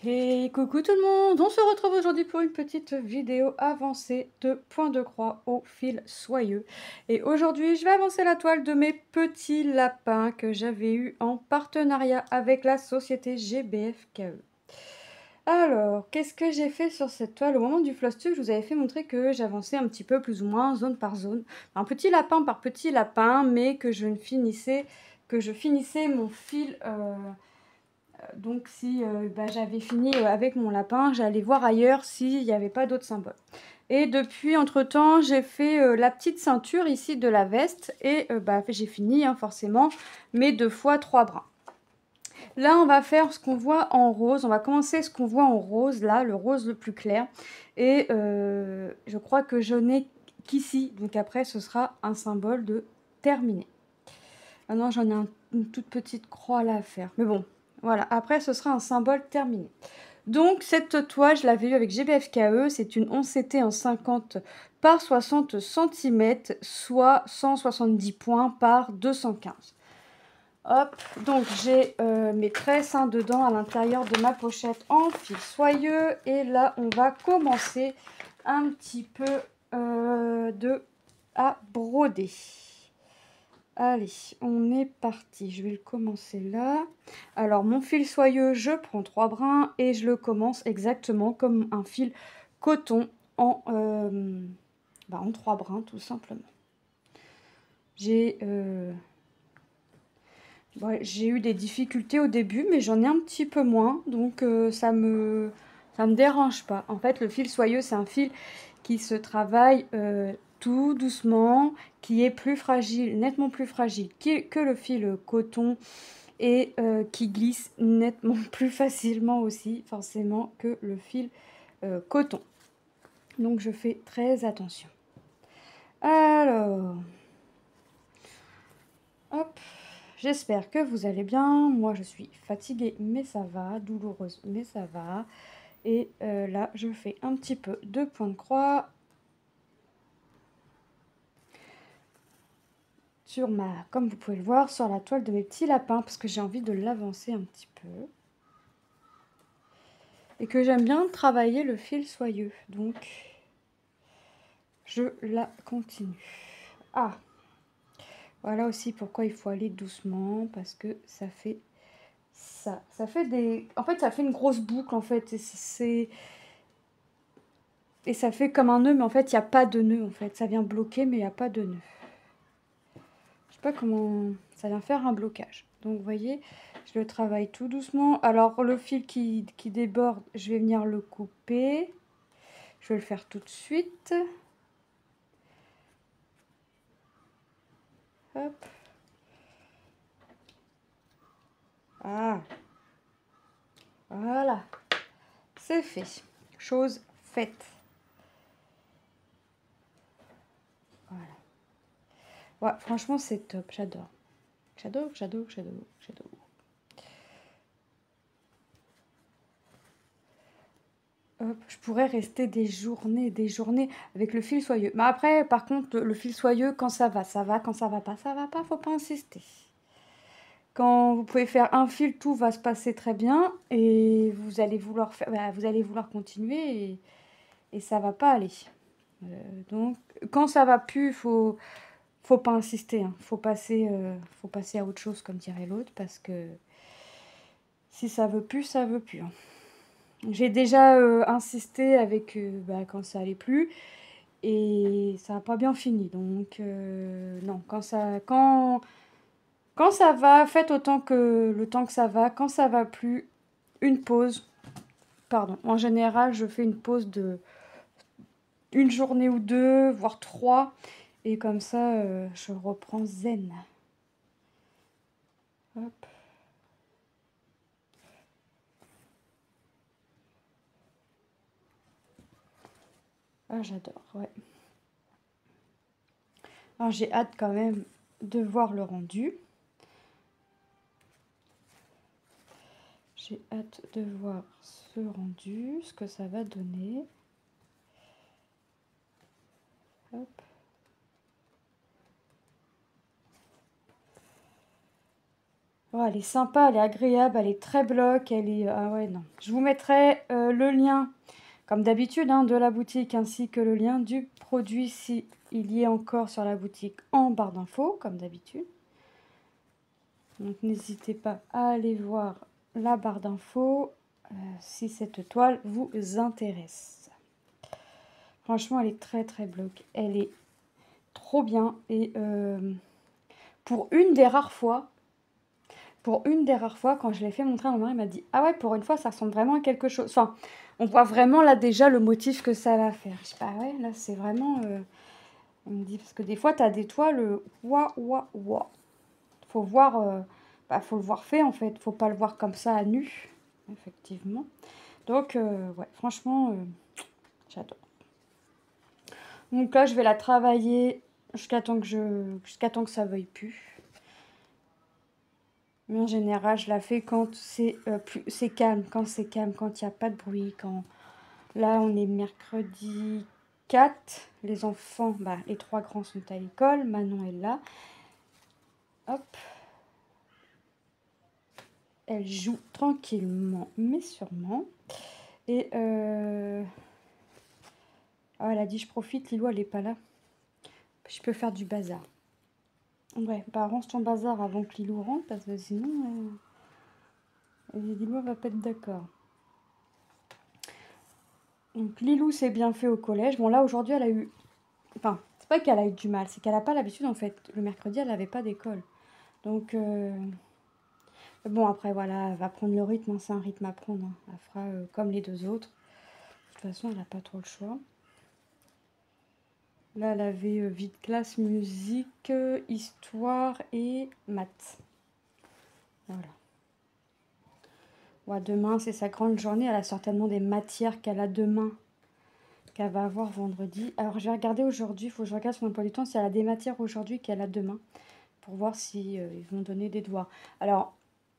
Hey, coucou tout le monde! On se retrouve aujourd'hui pour une petite vidéo avancée de point de croix au fil soyeux. Et aujourd'hui, je vais avancer la toile de mes petits lapins que j'avais eu en partenariat avec la société GBFKE. Alors, qu'est-ce que j'ai fait sur cette toile? Au moment du floss-tube, je vous avais fait montrer que j'avançais un petit peu plus ou moins zone par zone, un petit lapin par petit lapin, mais que je finissais mon fil. Donc si j'avais fini avec mon lapin, j'allais voir ailleurs s'il n'y avait pas d'autres symboles. Et depuis, entre-temps, j'ai fait la petite ceinture ici de la veste et j'ai fini forcément mes 2 fois 3 brins. Là, on va faire ce qu'on voit en rose. On va commencer ce qu'on voit en rose, là, le rose le plus clair. Et je crois que je n'ai qu'ici. Donc après, ce sera un symbole de terminé. Maintenant, j'en ai une toute petite croix là à faire. Mais bon, voilà. Après, ce sera un symbole terminé. Donc, cette toile, je l'avais eu avec GBFKE. C'est une 11CT en 50 par 60 cm, soit 170 points par 215. Hop, donc j'ai mes tresses dedans à l'intérieur de ma pochette en fil soyeux. Et là, on va commencer un petit peu à broder. Allez, on est parti. Je vais le commencer là. Alors, mon fil soyeux, je prends 3 brins et je le commence exactement comme un fil coton en 3 brins, tout simplement. J'ai eu des difficultés au début, mais j'en ai un petit peu moins, donc ça me dérange pas. En fait, le fil soyeux, c'est un fil qui se travaille tout doucement, qui est plus fragile, nettement plus fragile que le fil coton et qui glisse nettement plus facilement aussi, forcément, que le fil coton. Donc je fais très attention. Alors, hop, j'espère que vous allez bien. Moi, je suis fatiguée, mais ça va, douloureuse, mais ça va. Et là, je fais un petit peu de point de croix sur comme vous pouvez le voir, sur la toile de mes petits lapins, parce que j'ai envie de l'avancer un petit peu. Et que j'aime bien travailler le fil soyeux. Donc, je la continue. Ah, voilà aussi pourquoi il faut aller doucement, parce que ça fait ça. Ça fait des... En fait, ça fait une grosse boucle, en fait. Et ça fait comme un nœud, mais en fait, il n'y a pas de nœud, en fait. Ça vient bloquer, mais il n'y a pas de nœud. Je sais pas comment... Ça vient faire un blocage. Donc, vous voyez, je le travaille tout doucement. Alors, le fil qui déborde, je vais venir le couper. Je vais le faire tout de suite. Hop. Ah. Voilà. C'est fait. Chose faite. Voilà. Ouais, franchement, c'est top. J'adore. J'adore, j'adore, j'adore, j'adore. Hop, je pourrais rester des journées avec le fil soyeux. Mais après, par contre, le fil soyeux, quand ça va, ça va. Quand ça va pas, faut pas insister. Quand vous pouvez faire un fil, tout va se passer très bien et vous allez vouloir faire, vous allez vouloir continuer et ça va pas aller. Donc, quand ça va plus, faut pas insister. Hein. Faut passer à autre chose, comme dirait l'autre, parce que si ça veut plus, ça veut plus. Hein. J'ai déjà insisté avec quand ça allait plus et ça n'a pas bien fini. Donc non, quand ça va, faites autant que le temps que ça va. Quand ça va plus, une pause. Pardon. En général, je fais une pause de une journée ou deux, voire 3. Et comme ça, je reprends zen. Hop. Ah, j'adore, ouais. Alors, j'ai hâte quand même de voir le rendu. J'ai hâte de voir ce rendu, ce que ça va donner. Hop. Oh, elle est sympa, elle est agréable, elle est très bloc, elle est... Ah ouais, non. Je vous mettrai le lien, comme d'habitude, hein, de la boutique, ainsi que le lien du produit, si il y est encore sur la boutique, en barre d'infos, comme d'habitude. Donc n'hésitez pas à aller voir la barre d'infos, si cette toile vous intéresse. Franchement, elle est très très bloc. Elle est trop bien. Et pour une des rares fois, quand je l'ai fait montrer à mon mari, il m'a dit: ah ouais, pour une fois, ça ressemble vraiment à quelque chose. Enfin, on voit vraiment là déjà le motif que ça va faire. Je sais pas, ouais, là c'est vraiment... on me dit, parce que des fois, tu as des toiles, ouah, ouah, ouah. Faut voir, faut le voir fait en fait. Faut pas le voir comme ça à nu, effectivement. Donc, ouais, franchement, j'adore. Donc là, je vais la travailler jusqu'à temps que ça veuille plus. Mais en général, je la fais quand c'est calme, quand il n'y a pas de bruit. Quand là, on est mercredi 4, les enfants, les 3 grands sont à l'école, Manon est là. Hop. Elle joue tranquillement, mais sûrement. Et oh, elle a dit: je profite, Lilou, elle n'est pas là. Je peux faire du bazar. Ouais, range ton bazar avant que Lilou rentre, parce que sinon, Lilou va pas être d'accord. Donc Lilou s'est bien fait au collège. Bon là, aujourd'hui, elle a eu... Enfin, c'est pas qu'elle a eu du mal, c'est qu'elle n'a pas l'habitude, en fait. Le mercredi, elle n'avait pas d'école. Donc, bon, après, voilà, elle va prendre le rythme, hein, c'est un rythme à prendre. Hein. Elle fera comme les 2 autres. De toute façon, elle n'a pas trop le choix. Là, elle avait vie de classe, musique, histoire et maths. Voilà. Ouais, demain, c'est sa grande journée. Elle a certainement des matières qu'elle a demain, qu'elle va avoir vendredi. Alors, je vais regarder aujourd'hui. Il faut que je regarde son emploi du temps si elle a des matières aujourd'hui qu'elle a demain, pour voir si ils vont donner des devoirs. Alors,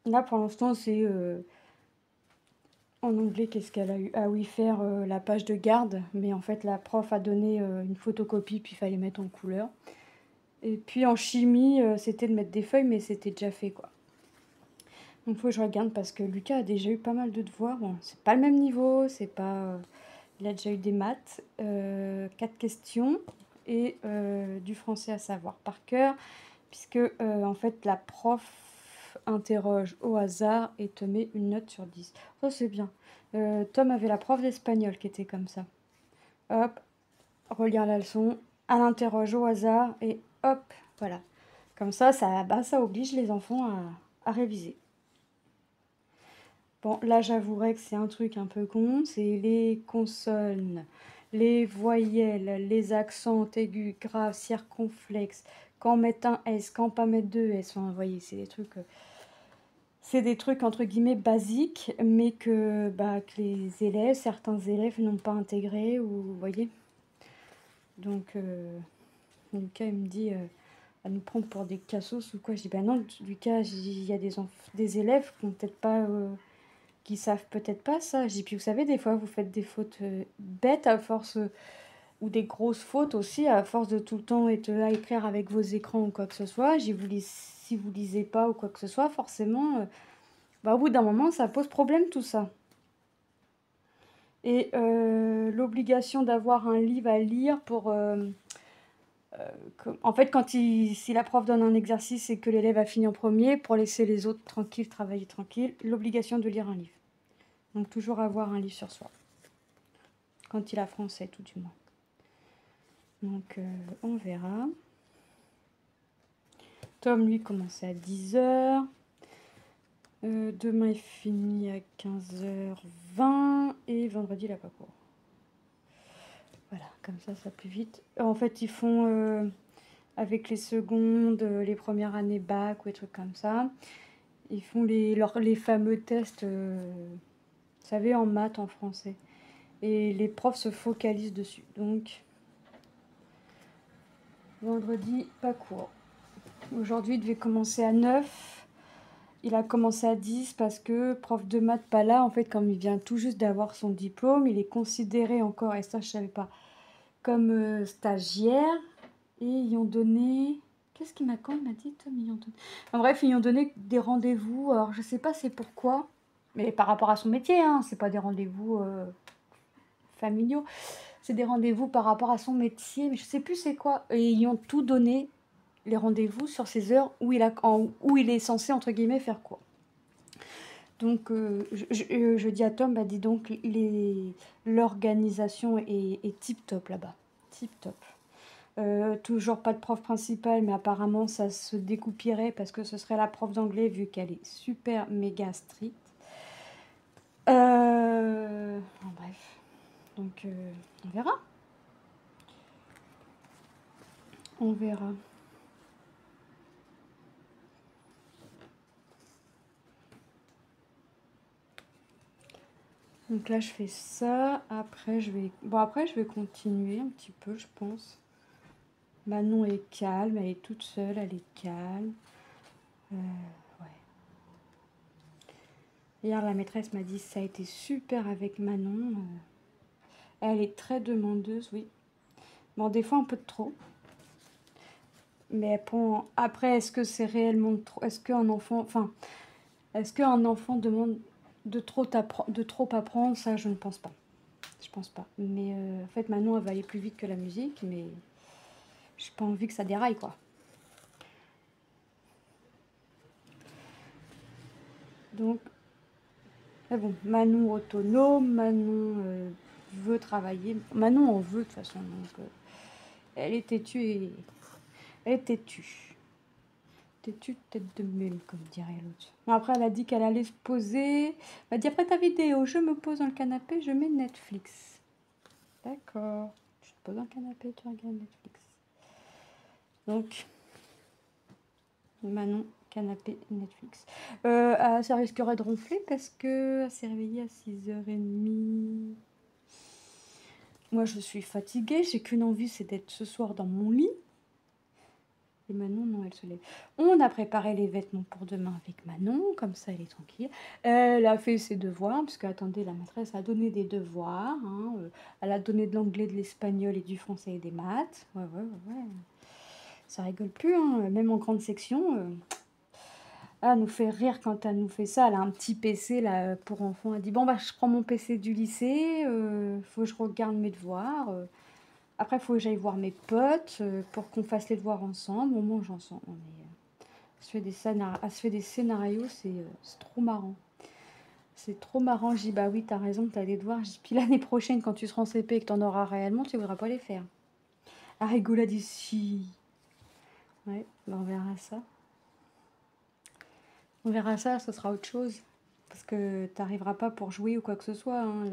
là, pour l'instant, c'est... en anglais, qu'est-ce qu'elle a eu? Ah oui, faire la page de garde. Mais en fait, la prof a donné une photocopie, puis il fallait mettre en couleur. Et puis en chimie, c'était de mettre des feuilles, mais c'était déjà fait, quoi. Donc, il faut que je regarde, parce que Lucas a déjà eu pas mal de devoirs. Bon, c'est pas le même niveau, c'est pas... il a déjà eu des maths, 4 questions, et du français à savoir par cœur, puisque, en fait, la prof interroge au hasard et te met une note sur 10. Ça, c'est bien. Tom avait la prof d'espagnol qui était comme ça. Hop, relire la leçon, elle interroge au hasard, et hop, voilà. Comme ça, ça oblige les enfants à réviser. Bon, là, j'avouerai que c'est un truc un peu con, c'est les consonnes, les voyelles, les accents aigus, graves, circonflexes, quand mettre un S, quand pas mettre 2 S. Enfin, vous voyez, c'est des trucs entre guillemets basiques, mais que certains élèves n'ont pas intégré, ou vous voyez. Donc, Lucas, il me dit, à nous prendre pour des cassos ou quoi. Je dis, ben non, Lucas, il y a des élèves qui n'ont peut-être pas... qui savent peut-être pas ça. J'ai puis vous savez, des fois vous faites des fautes bêtes à force, ou des grosses fautes aussi à force de tout le temps être là à écrire avec vos écrans ou quoi que ce soit. Si vous lisez pas ou quoi que ce soit, forcément, au bout d'un moment, ça pose problème tout ça. Et l'obligation d'avoir un livre à lire pour... en fait, si la prof donne un exercice et que l'élève a fini en premier, pour laisser les autres tranquilles, travailler tranquille, l'obligation de lire un livre. Donc toujours avoir un livre sur soi. Quand il a français, tout du moins. Donc on verra. Tom, lui, commençait à 10h. Demain, il finit à 15h20. Et vendredi, il n'a pas cours. Voilà, comme ça plus vite. En fait, ils font, avec les secondes, les premières années bac ou des trucs comme ça. Ils font les fameux tests, vous savez, en maths, en français. Et les profs se focalisent dessus. Donc, vendredi, pas cours. Aujourd'hui, il devait commencer à 9. Il a commencé à 10 parce que prof de maths pas là. En fait, comme il vient tout juste d'avoir son diplôme, il est considéré encore, et ça je savais pas, comme stagiaire. Et ils ont donné Qu'est-ce qu'il m'a quand il m'a dit, Tom, ils ont donné... Enfin, bref, ils ont donné des rendez-vous. Alors, je sais pas c'est pourquoi. Mais par rapport à son métier, hein. C'est pas des rendez-vous familiaux. C'est des rendez-vous par rapport à son métier. Mais je sais plus c'est quoi. Et ils ont tout donné, les rendez-vous, sur ces heures où où il est censé, entre guillemets, faire quoi. Donc, je dis à Tom, bah dis donc, l'organisation est tip-top là-bas. Tip-top. Toujours pas de prof principale, mais apparemment ça se découpirait parce que ce serait la prof d'anglais vu qu'elle est super méga stricte. Bref, donc on verra. On verra. Donc là je fais ça, après je vais... Bon après je vais continuer un petit peu je pense. Manon est calme, elle est toute seule, elle est calme. Ouais. Hier, la maîtresse m'a dit ça a été super avec Manon. Elle est très demandeuse, oui. Bon, des fois un peu de trop. Mais bon, après, est-ce que c'est réellement trop? Est-ce qu'un enfant... Enfin, est-ce qu'un enfant demande de trop apprendre? Ça, je ne pense pas. Je pense pas. Mais en fait, Manon, elle va aller plus vite que la musique, mais j'ai pas envie que ça déraille, quoi. Donc, mais bon, Manon autonome, Manon veut travailler. Manon en veut de toute façon. Donc, elle est têtue et... Elle est têtue. Têtue, tête de mule, comme dirait l'autre. Après, elle a dit qu'elle allait se poser. Elle a dit après ta vidéo, je me pose dans le canapé, je mets Netflix. D'accord. Tu te poses dans le canapé, tu regardes Netflix. Donc, Manon, canapé, Netflix. Ça risquerait de ronfler parce qu'elle s'est réveillée à 6h30. Moi, je suis fatiguée. J'ai qu'une envie, c'est d'être ce soir dans mon lit. Et Manon, non, elle se lève. On a préparé les vêtements pour demain avec Manon, comme ça elle est tranquille. Elle a fait ses devoirs, parce que, attendez, la maîtresse a donné des devoirs. Hein, elle a donné de l'anglais, de l'espagnol et du français et des maths. Ouais. Ça rigole plus, hein, même en grande section. Elle nous fait rire quand elle nous fait ça. Elle a un petit PC là, pour enfants. Elle dit, bon, bah, je prends mon PC du lycée, faut que je regarde mes devoirs. Après, il faut que j'aille voir mes potes pour qu'on fasse les devoirs ensemble. On mange ensemble. Non, mais, elle se fait des scénarios, c'est trop marrant. C'est trop marrant. Je dis, bah oui, t'as raison, t'as des devoirs. Je dis, puis l'année prochaine, quand tu seras en CP et que t'en auras réellement, tu voudras pas les faire. Elle rigole, elle dit, si. Ouais, bah on verra ça. On verra ça, ce sera autre chose. Parce que t'arriveras pas pour jouer ou quoi que ce soit. Hein.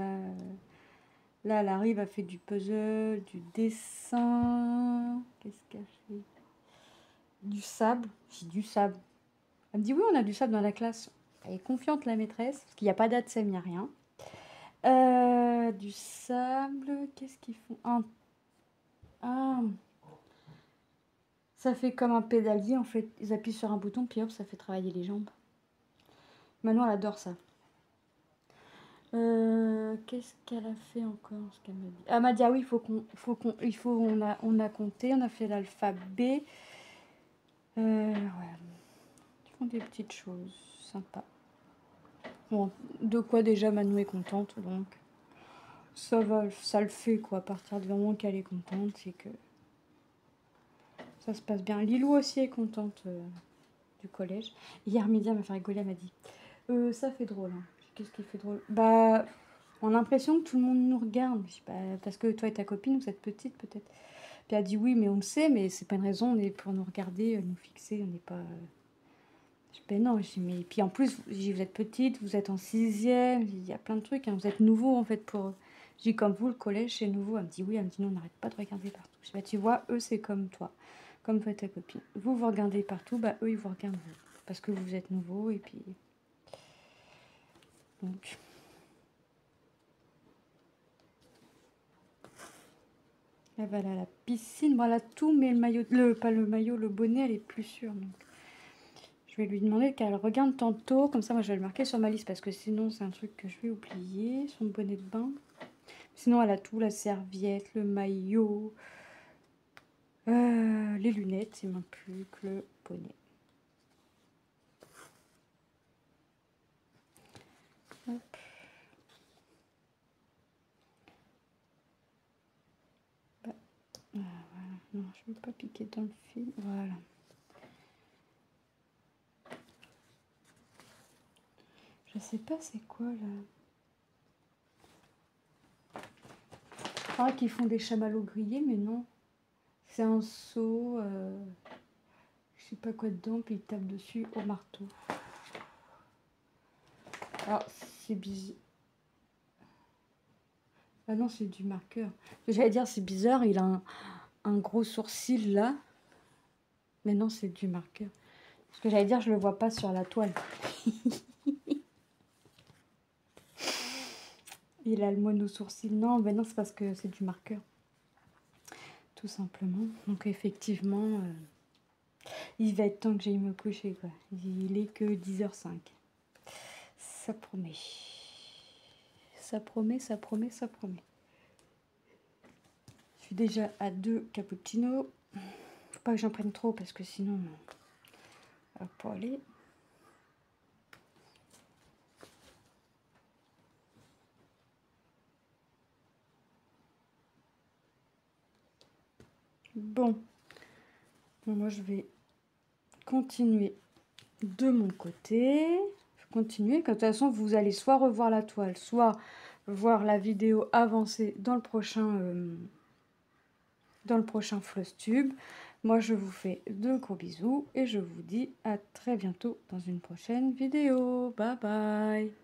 Là, elle arrive, elle fait du puzzle, du dessin. Qu'est-ce qu'elle fait? Du sable. J'ai du sable. Elle me dit, oui, on a du sable dans la classe. Elle est confiante, la maîtresse, parce qu'il n'y a pas d'ATSEM, il n'y a rien. Du sable, qu'est-ce qu'ils font? Ah, ça fait comme un pédalier, en fait. Ils appuient sur un bouton, puis hop, ça fait travailler les jambes. Manon, elle adore ça. Qu'est-ce qu'elle a fait encore, ce qu'elle m'a dit? Elle m'a dit, ah oui, on a compté, on a fait l'alphabet. Ouais, ils font des petites choses sympas. Bon, de quoi déjà Manon est contente, donc ça le fait quoi. À partir du moment qu'elle est contente, c'est que ça se passe bien. Lilou aussi est contente du collège. Hier midi, elle m'a fait rigoler, elle m'a dit ça fait drôle. Hein. Qu'est-ce qui fait drôle? Bah, on a l'impression que tout le monde nous regarde. Je sais pas, parce que toi et ta copine, vous êtes petite peut-être. Puis elle a dit oui, mais on le sait, mais c'est pas une raison, on est pour nous regarder, nous fixer, on n'est pas. Je dis, ben non, je dis, mais puis en plus, vous êtes petite, vous êtes en 6e, il y a plein de trucs, hein, vous êtes nouveau en fait pour. Je dis comme vous, le collège c'est nouveau. Elle me dit oui, elle me dit non, on n'arrête pas de regarder partout. Je dis bah tu vois, eux c'est comme toi, comme toi et ta copine. Vous regardez partout, bah eux ils vous regardent vous. Parce que vous êtes nouveau et puis. Donc. Là voilà la piscine, voilà tout, mais le maillot, pas le maillot, le bonnet, elle est plus sûre. Donc. Je vais lui demander qu'elle regarde tantôt, comme ça moi je vais le marquer sur ma liste parce que sinon c'est un truc que je vais oublier, son bonnet de bain. Sinon elle a tout, la serviette, le maillot, Les lunettes, il manque plus que le poney. Hop. Bah, voilà. Non, je ne veux pas piquer dans le fil. Voilà. Je sais pas c'est quoi là. Je crois qu'ils font des chamallows grillés, mais non. C'est un seau, je sais pas quoi dedans, puis ils tapent dessus au marteau. Alors, c'est bizarre. Ah non, c'est du marqueur. J'allais dire, c'est bizarre, il a un gros sourcil là. Mais non, c'est du marqueur. Parce que j'allais dire, je le vois pas sur la toile. Il a le mono-sourcil. Non, mais non, c'est parce que c'est du marqueur. Tout simplement. Donc effectivement, il va être temps que j'aille me coucher, quoi. Il est que 10h05. Ça promet. Ça promet, ça promet, ça promet. Je suis déjà à 2 cappuccinos. Faut pas que j'en prenne trop parce que sinon, on va pas aller. Bon, moi je vais continuer de mon côté. Continuer, de toute façon vous allez soit revoir la toile, soit voir la vidéo avancer dans le prochain Flosstube. Moi je vous fais de gros bisous et je vous dis à très bientôt dans une prochaine vidéo. Bye bye.